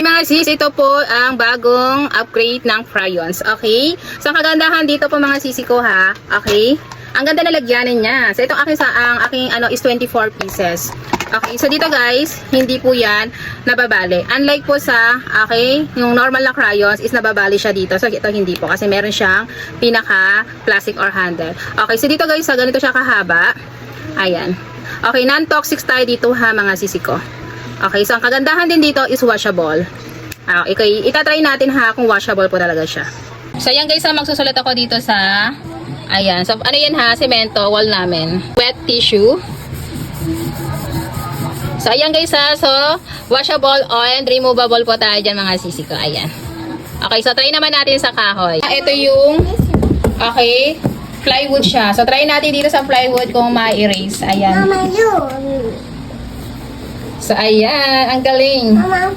Mga sis, ito po ang bagong upgrade ng crayons, okay? So, ang kagandahan dito po mga sisi ko ha, okay? Ang ganda na lagyanan niya. So, itong ang aking is 24 pieces. Okay, so dito guys, hindi po yan nababali. Unlike po sa, okay, yung normal na crayons is nababali siya dito. So, ito hindi po kasi meron siyang pinaka plastic or handle. Okay, so dito guys, ganito siya kahaba. Ayan. Okay, non-toxic tayo dito ha mga sisi ko. Okay, so ang kagandahan din dito is washable. Okay, itatry natin ha kung washable po talaga siya. So yan guys, magsusulat ako dito sa, ayan, so ano yan ha, semento, wall namin. Wet tissue. So ayan guys ha, so washable and removable po tayo dyan mga sisi ko, ayan. Okay, so try naman natin sa kahoy. Ito yung, okay, plywood siya. So try natin dito sa plywood kung ma-erase, ayan. Mama, yun. So ayan, ang galing. Mama,